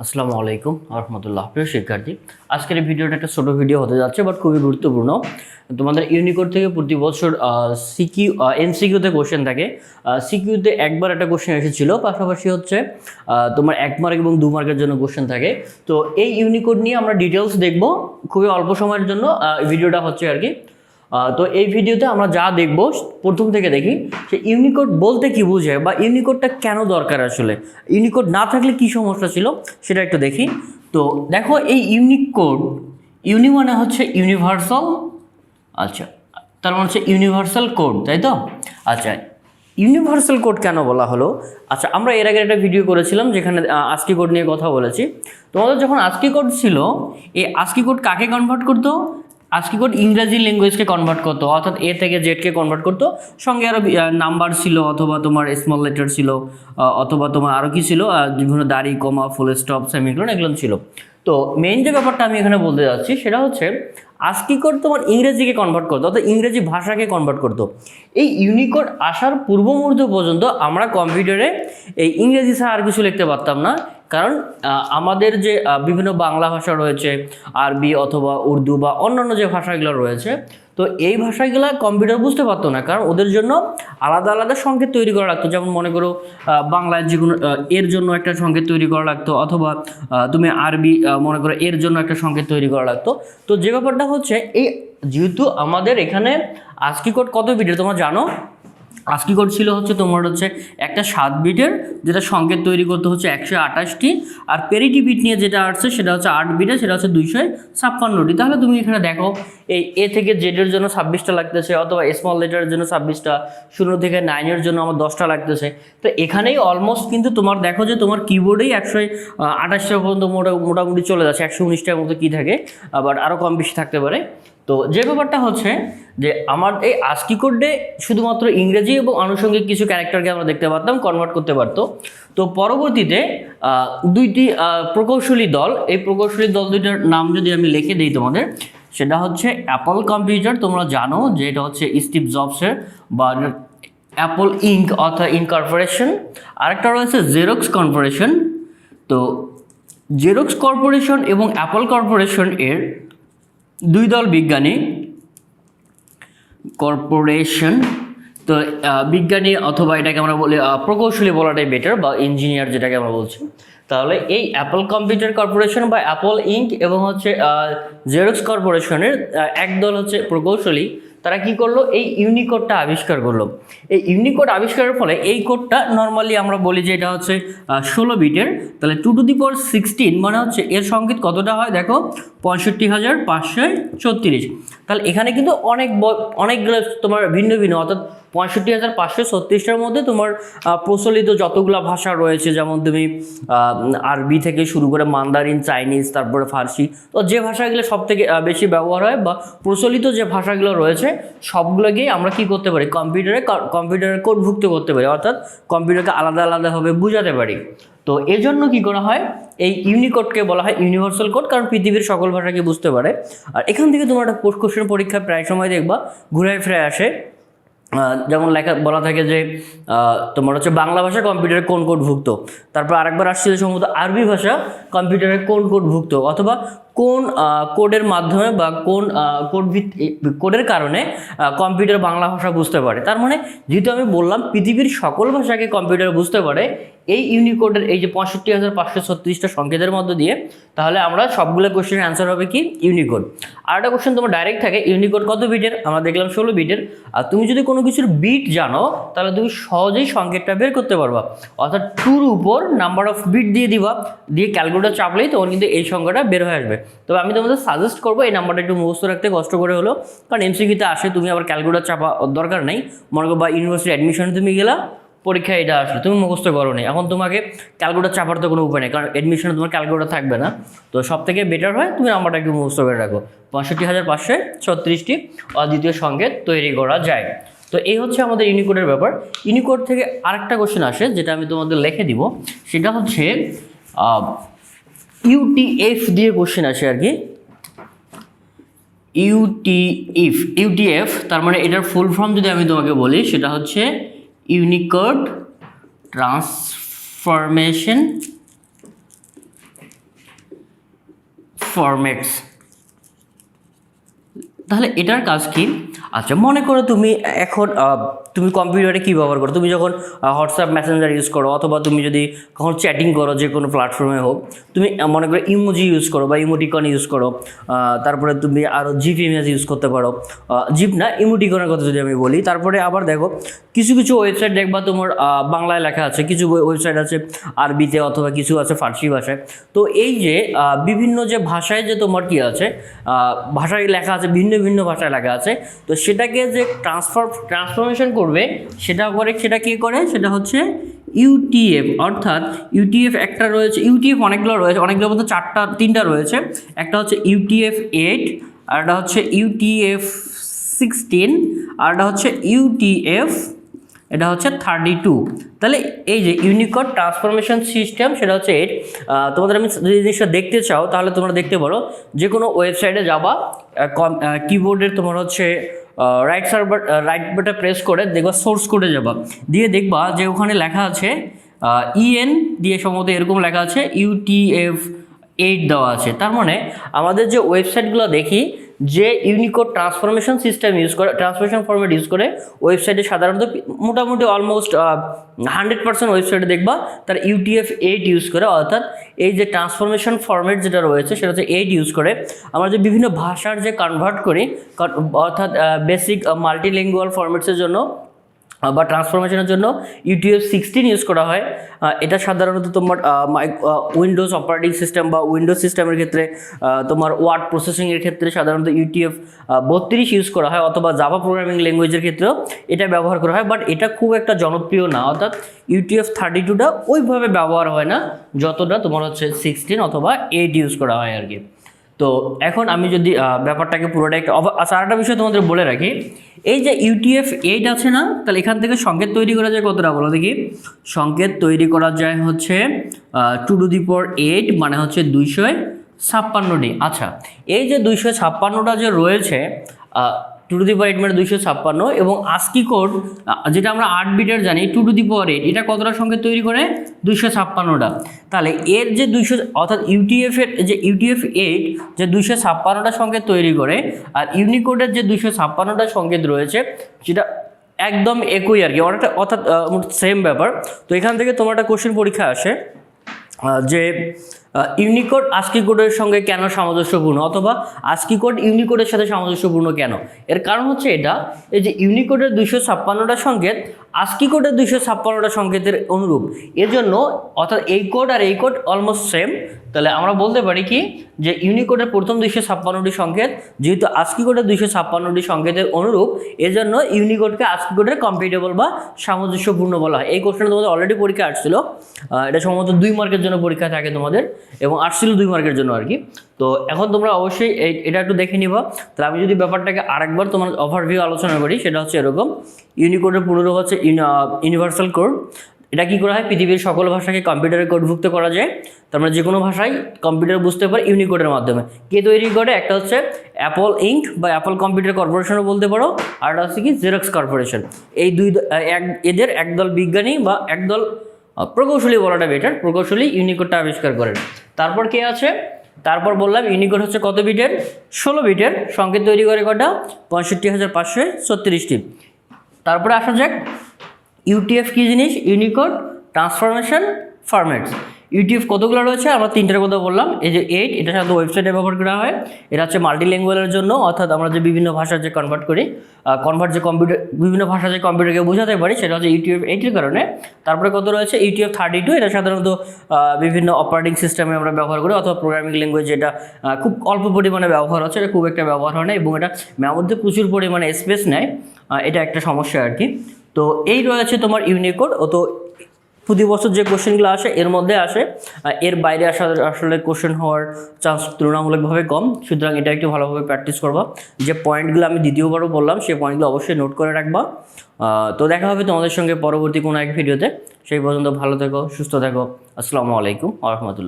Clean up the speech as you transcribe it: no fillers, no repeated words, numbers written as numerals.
আসসালামু আলাইকুম রহমতুল্লাহ। প্রিয় শিক্ষার্থী, আজকের এই ভিডিওটা একটা ছোটো ভিডিও হতে যাচ্ছে, বাট খুবই গুরুত্বপূর্ণ। তোমাদের ইউনিকোড থেকে প্রতি বছর এমসিকিউতে কোশ্চেন থাকে। সিকিউতে একবার একটা কোশ্চেন এসেছিল, পাশাপাশি হচ্ছে তোমার 1 মার্ক এবং 2 মার্কের জন্য কোশ্চেন থাকে। তো এই ইউনিকোড নিয়ে আমরা ডিটেলস দেখব খুবই অল্প সময়ের জন্য। ভিডিওটা হচ্ছে আর কি। তো এই ভিডিওতে আমরা যা দেখব প্রথম থেকে দেখি যে ইউনিকোড বলতে কি বোঝায় বা ইউনিকোডটা কেন দরকার, আসলে ইউনিকোড না থাকলে কি সমস্যা ছিল সেটা একটু দেখি। তো দেখো, এই ইউনিকোড, মানে হচ্ছে ইউনিভার্সাল, আচ্ছা তার মানে হচ্ছে ইউনিভার্সাল কোড, তাই তো? আচ্ছা, ইউনিভার্সাল কোড কেন বলা হলো? আচ্ছা, আমরা এর আগে একটা ভিডিও করেছিলাম যেখানে আস্কি কোড নিয়ে কথা বলেছি। তোমাদের যখন আস্কি কোড ছিল, এই আস্কি কোড কাকে কনভার্ট করতো? আস্কি কোড ইংরেজি ল্যাঙ্গুয়েজকে কনভার্ট করতো, অর্থাৎ এ থেকে জেডকে কনভার্ট করতো। সঙ্গে আরও নাম্বার ছিল, অথবা তোমার স্মল লেটার ছিল, অথবা তোমার আরও কি ছিল, বিভিন্ন দাড়ি, কমা, ফুল স্টপ, সেমিকোলন, এগুলো ছিল। তো মেইন যে ব্যাপারটা আমি এখানে বলতে যাচ্ছি সেটা হচ্ছে আস্কি কোড তোমার ইংরেজিকে কনভার্ট করতো, অর্থাৎ ইংরেজি ভাষাকে কনভার্ট করতো। এই ইউনিকোড আসার পূর্ব মুহূর্ত পর্যন্ত আমরা কম্পিউটারে এই ইংরেজি ছাড়া আর কিছু লিখতে পারতাম না, কারণ আমাদের যে বিভিন্ন বাংলা ভাষা রয়েছে, আরবি অথবা উর্দু বা অন্যান্য যে ভাষাগুলো রয়েছে, তো এই ভাষাগুলো কম্পিউটার বুঝতে পারতো না, কারণ ওদের জন্য আলাদা আলাদা সংকেত তৈরি করা লাগতো। যেমন মনে করো বাংলায় যে কোনো এর জন্য একটা সংকেত তৈরি করা লাগতো, অথবা তুমি আরবি মনে করো এর জন্য একটা সংকেত তৈরি করা লাগতো। তো যে ব্যাপারটা হচ্ছে, এই যেহেতু আমাদের এখানে আস্কি কোড কত বিটের তোমরা জানো? আস্কি কোড ছিল হচ্ছে তোমার হচ্ছে একটা 7 বিটের, যেটা সংকেত তৈরি করতে হচ্ছে 128টি, আর পেরিটি বিট নিয়ে যেটা আসছে সেটা হচ্ছে 8 বিটের, সেটা হচ্ছে 256টি। তাহলে তুমি এখানে দেখো, এই এ থেকে জেডের জন্য 26টা লাগতেছে, অথবা স্মল লেটারের জন্য 26টা, 0 থেকে 9-এর জন্য আমার 10টা লাগতেছে। তো এখানেই অলমোস্ট কিন্তু তোমার দেখো যে তোমার কিবোর্ডেই 128টা পর্যন্ত মোটামুটি চলে যাচ্ছে, 119টার মতো কি থাকে, আবার আরও কম বেশি থাকতে পারে। তো যে ব্যাপারটা হচ্ছে যে আমার এই আস্কি কোডে শুধুমাত্র ইংরেজি এবং আনুষঙ্গিক কিছু ক্যারেক্টারকে আমরা দেখতে পারতাম, কনভার্ট করতে পারতো। তো পরবর্তীতে দুইটি প্রকৌশলী দল, এই প্রকৌশলী দল দুইটার নাম যদি আমি লিখে দিই তোমাদের, সেটা হচ্ছে অ্যাপল কম্পিউটার, তোমরা জানো যে এটা হচ্ছে স্টিভ জবসের, বা অ্যাপল ইঙ্ক অর্থাৎ ইনকর্পোরেশন। আরেকটা রয়েছে জেরক্স কর্পোরেশন। তো জেরক্স কর্পোরেশন এবং অ্যাপল কর্পোরেশন এর দুই দল বিজ্ঞানী, কর্পোরেশন, তো বিজ্ঞানী অথবা এটাকে আমরা বলি প্রকৌশলী বলাটাই বেটার, বা ইঞ্জিনিয়ার যেটাকে আমরা বলছি। তাহলে এই অ্যাপল কম্পিউটার কর্পোরেশন বা অ্যাপল ইঙ্ক এবং হচ্ছে জেরক্স কর্পোরেশনের একদল হচ্ছে প্রকৌশলী, তারা কি করলো? এই ইউনিকোডটা আবিষ্কার করলো। এই ইউনিকোড আবিষ্কারের ফলে এই কোডটা নর্মালি আমরা বলি যে এটা হচ্ছে 16 বিটের। তাহলে 2 টু দি পাওয়ার 16 মানে হচ্ছে এর সংকেত কতটা হয় দেখো, 65,536। তাহলে এখানে কিন্তু অনেকগুলো তোমার ভিন্ন ভিন্ন, অর্থাৎ 65,536টার মধ্যে তোমার প্রচলিত যতগুলো ভাষা রয়েছে, যেমন তুমি আরবি থেকে শুরু করে মান্দারিন, চাইনিজ, তারপরে ফার্সি, তো যে ভাষাগুলো সব থেকে বেশি ব্যবহার হয় বা প্রচলিত যে ভাষাগুলো রয়েছে সবগুলোকেই আমরা কি করতে পারি, কম্পিউটারে কোডভুক্ত করতে পারি, অর্থাৎ কম্পিউটারকে আলাদা আলাদাভাবে বুঝাতে পারি। তো এর জন্য কি করা হয়, এই ইউনিকোডকে বলা হয় ইউনিভার্সাল কোড, কারণ পৃথিবীর সকল ভাষাকে বুঝতে পারে। আর এখান থেকে তোমার একটা কোশ্চেন পরীক্ষায় প্রায় সময় দেখবা ঘুরে ফিরে আসে, যেমন বলা থাকে যে তোমার হচ্ছে বাংলা ভাষা কম্পিউটারে কোন কোডভুক্ত, তারপর আরেকবার আসছিল সম্ভবত আরবি ভাষা কম্পিউটারে কোন কোডভুক্ত, অথবা কোন কোডের মাধ্যমে বা কোন কোডের কারণে কম্পিউটার বাংলা ভাষা বুঝতে পারে। তার মানে যেহেতু আমি বললাম পৃথিবীর সকল ভাষাকে কম্পিউটার বুঝতে পারে এই ইউনিকোডের এই যে 65,536টা সংকেতের মধ্য দিয়ে, তাহলে আমরা সবগুলো কোশ্চেনের অ্যান্সার হবে কি ইউনিকোড। আর একটা কোশ্চেন তোমার ডাইরেক্ট থাকে, ইউনিকোড কত বিটের? আমরা দেখলাম 16 বিটের। আর তুমি যদি কোনো কিছুর বিট জানো তাহলে তুমি সহজেই সংকেতটা বের করতে পারবা, অর্থাৎ 2-র উপর নাম্বার অফ বিট দিয়ে দিবা, দিয়ে ক্যালকুলেটর চাপলেই তখন কিন্তু এই সংখ্যাটা বের হয়ে আসবে। তবে আমি তোমাদের সাজেস্ট করবো এই নাম্বারটা একটু মুখস্থ রাখতে, কষ্ট করে হলো, কারণ এমসিকিউতে আসে, তুমি আবার ক্যালকুলেটর চাপা দরকার নেই। মনে করো বা ইউনিভার্সিটি অ্যাডমিশনে তুমি গেলা, পরীক্ষা এটা আসলো, তুমি মুখস্থ করো নি, এখন তোমাকে ক্যালকুলেটর চাপার তো কোনো উপায় নেই, কারণ অ্যাডমিশনে তোমার ক্যালকুলেটর থাকবে না। তো সব থেকে বেটার হয় তুমি নাম্বারটা একটু মুখস্থ করে রাখো, 65,536টি অদ্বিতীয় সংকেত তৈরি করা যায়। তো এই হচ্ছে আমাদের ইউনিকোডের ব্যাপার। ইউনিকোড থেকে আরেকটা কোশ্চেন আসে যেটা আমি তোমাদের লিখে দিব, সেটা হচ্ছে ইউটিএফ দিয়ে কোশ্চেন আসে আর কি। ইউটিএফ তার মানে এটার ফুল ফর্ম যদি আমি তোমাকে বলি, সেটা হচ্ছে ইউনিকোড ট্রান্সফরমেশন ফরম্যাটস। তাহলে এটার কাজ কি? আচ্ছা, মনে করো তুমি এখন তুমি কম্পিউটারে কী ব্যবহার করো, তুমি যখন হোয়াটসঅ্যাপ মেসেঞ্জার ইউজ করো অথবা তুমি যদি কখন চ্যাটিং করো যে কোনো প্ল্যাটফর্মে হোক, তুমি মনে করো ইমোজি ইউজ করো বা ইমোটিকন ইউজ করো, তারপরে তুমি আরও জিপ ইমেজ ইউজ করতে পারো, জিপ না ইমোটিকনের কথা যদি আমি বলি। তারপরে আবার দেখো কিছু কিছু ওয়েবসাইট দেখবা তোমার বাংলায় লেখা আছে, কিছু ওয়েবসাইট আছে আরবিতে অথবা কিছু আছে ফার্সি ভাষায়। তো এই যে বিভিন্ন যে ভাষায় যে তোমার কী আছে, ভাষায় লেখা আছে, ভিন্ন ভিন্ন ভাষায় লেখা আছে, তো সেটাকে যে ট্রান্সফরমেশন করবে সেটা কে করে, সেটা হচ্ছে ইউটিএফ। অর্থাৎ ইউটিএফ একটা রয়েছে, ইউটিএফ অনেকগুলো রয়েছে, অনেকগুলো বলতে তিনটা রয়েছে। একটা হচ্ছে ইউটিএফ 8, আরেকটা হচ্ছে ইউটিএফ 16, আরেকটা হচ্ছে ইউটিএফ, এটা হচ্ছে 32। তাহলে এই যে ইউনিকোড ট্রান্সফরমেশন সিস্টেম সেটা হচ্ছে 8। তোমাদের আমি যদি জিনিসটা দেখতে চাও তাহলে তোমরা দেখতে পারো, যে কোনো ওয়েবসাইটে যাবা, কিবোর্ডের তোমার হচ্ছে রাইট বাটন প্রেস করে দেখবা সোর্স কোডে যাবা, দিয়ে দেখবা যে ওখানে লেখা আছে ইএন দিয়ে সম্ভবত এরকম লেখা আছে ইউটিএফ 8 দেওয়া আছে। তার মানে আমাদের যে ওয়েবসাইটগুলো দেখি যে ইউনিকোড ট্রান্সফরমেশন সিস্টেম ইউজ করে, ট্রান্সফরমেশন ফরম্যাট ইউজ করে, ওয়েবসাইটে সাধারণত মোটামুটি অলমোস্ট 100% ওয়েবসাইটে দেখবা তার ইউটিএফ 8 ইউজ করে। অর্থাৎ এই যে ট্রান্সফরমেশন ফরম্যাট যেটা রয়েছে সেটা হচ্ছে 8 ইউজ করে। আমরা যে বিভিন্ন ভাষার যে কনভার্ট করি, অর্থাৎ বেসিক মাল্টিলিঙ্গুয়াল ফরম্যাটসের জন্য বা ট্রান্সফরমেশনের জন্য ইউটিএফ 16 ইউজ করা হয়। এটা সাধারণত তোমার উইন্ডোজ অপারেটিং সিস্টেম বা উইন্ডোজ সিস্টেমের ক্ষেত্রে, তোমার ওয়ার্ড প্রসেসিংয়ের ক্ষেত্রে সাধারণত ইউটিএফ 32 ইউজ করা হয়, অথবা জাভা প্রোগ্রামিং ল্যাঙ্গুয়েজের ক্ষেত্রেও এটা ব্যবহার করা হয়। বাট এটা খুব একটা জনপ্রিয় না, অর্থাৎ ইউটিএফ 32টা ওইভাবে ব্যবহার হয় না যতটা তোমার হচ্ছে 16 অথবা 8 ইউজ করা হয় আর কি। তো এখন আমি যদি ব্যাপারটাকে পুরোটা একটা আরেকটা বিষয় তোমাদের বলে রাখি, এই যে ইউটিএফ 8 আছে না, তাহলে এখান থেকে সংকেত তৈরি করা যায় কতটা বলো দেখি। সংকেত তৈরি করা যায় হচ্ছে 2^8 মানে হচ্ছে 256D। আচ্ছা, এই যে 256টা যে রয়েছে, 2^8 মানে 256, এবং আস্কি কোড যেটা আমরা 8 বিটের জানি 2^8, এটা কতটা সংকেত তৈরি করে 256টা। তাহলে এর যে 200 অর্থাৎ ইউটিএফের যে ইউটিএফ 8 যে 256টা সংকেত তৈরি করে, আর ইউনিকোডের যে 256টা সংকেত রয়েছে সেটা একদম একই আর কি, অর্থাৎ সেম ব্যাপার। তো এখান থেকে তোমার একটা কোশ্চেন পরীক্ষা আসে যে ইউনিকোড আস্কি কোডের সঙ্গে কেন সামঞ্জস্যপূর্ণ, অথবা আস্কি কোড ইউনিকোডের সাথে সামঞ্জস্যপূর্ণ কেন। এর কারণ হচ্ছে এটা, এই যে ইউনিকোডের 256টা সংকেত আস্কি কোডের 256টা সংকেতের অনুরূপ, এর জন্য অর্থাৎ এই কোড আর এই কোড অলমোস্ট সেম। তাহলে আমরা বলতে পারি কি যে ইউনিকোডের প্রথম 256টি সংকেত যেহেতু আস্কি কোডের 256টি সংকেতের অনুরূপ, এজন্য ইউনিকোডকে আস্কি কোডের কম্পিটেবল বা সামঞ্জস্যপূর্ণ বলা হয়। এই কোশ্চেনটা তোমাদের অলরেডি পরীক্ষা আসছিল, এটা সম্ভবত 2 মার্কের জন্য পরীক্ষা থাকে তোমাদের, এবং আসছিল 2 মার্কের জন্য আর কি। তো এখন তোমরা অবশ্যই এটা একটু দেখে নিবা। তাহলে আমি যদি ব্যাপারটাকে আরেকবার তোমার ওভারভিউ আলোচনা করি, সেটা হচ্ছে এরকম, ইউনিকোডের পুনরূপ হচ্ছে ইউনিভার্সাল কোড। এটা কী করা হয়, পৃথিবীর সকল ভাষাকে কম্পিউটারে কোডভুক্ত করা যায়। তার মানে যে কোনো ভাষায় কম্পিউটার বুঝতে পারে ইউনিকোডের মাধ্যমে। কে তৈরি করে? একটা হচ্ছে অ্যাপল ইঙ্ক বা অ্যাপল কম্পিউটার কর্পোরেশনও বলতে পারো, আর একটা হচ্ছে কি জেরক্স কর্পোরেশন। এই এদের একদল বিজ্ঞানী বা একদল প্রকৌশলী বলাটা বেটার, প্রকৌশলী ইউনিকোডটা আবিষ্কার করেন। তারপর কে আছে? তারপর বললাম ইউনিকোড হচ্ছে কত বিটের? 16 বিটের। সংকেত তৈরি করে কটা? 65,536টি। তারপরে আসা যাক ইউটিএফ কী জিনিস? Unicode transformation formats. ইউটিএফ কতগুলো রয়েছে? আমরা 3টার কথা বললাম। এই যে 8, এটা সাধারণত ওয়েবসাইটে ব্যবহার করা হয়। এটা হচ্ছে মাল্টিল্যাঙ্গুয়ালের জন্য, অর্থাৎ আমরা যে বিভিন্ন ভাষা যে কনভার্ট করি, যে কম্পিউটার বিভিন্ন ভাষা যে কম্পিউটারকে বোঝাতে পারি, সেটা হচ্ছে ইউটিএফ 8-এর কারণে। তারপরে কত রয়েছে? ইউটিএফ 32, এটা সাধারণত বিভিন্ন অপারেটিং সিস্টেমে আমরা ব্যবহার করি, অথবা প্রোগ্রামিং ল্যাঙ্গুয়েজ, যেটা খুব অল্প পরিমাণে ব্যবহার হচ্ছে, এটা খুব একটা ব্যবহার হয় না, এবং এটা মধ্যে প্রচুর পরিমাণে স্পেস নেয়, এটা একটা সমস্যা আর কি। তো এই রয়েছে তোমার ইউনিকোড। তো প্রতি বছর যে কোশ্চেনগুলো আসে এর মধ্যে আসে, এর বাইরে আসলে কোশ্চেন হওয়ার চান্স তুলনামূলকভাবে কম। সুতরাং এটা একটু ভালোভাবে প্র্যাকটিস করবা। যে পয়েন্টগুলো আমি দ্বিতীয়বারও বললাম সেই পয়েন্টগুলো অবশ্যই নোট করে রাখবা। তো দেখা হবে তোমাদের সঙ্গে পরবর্তী কোনো এক ভিডিওতে। সেই পর্যন্ত ভালো থেকো, সুস্থ থেকো। আসসালামু আলাইকুম ওয়া রাহমাতুল্লাহ।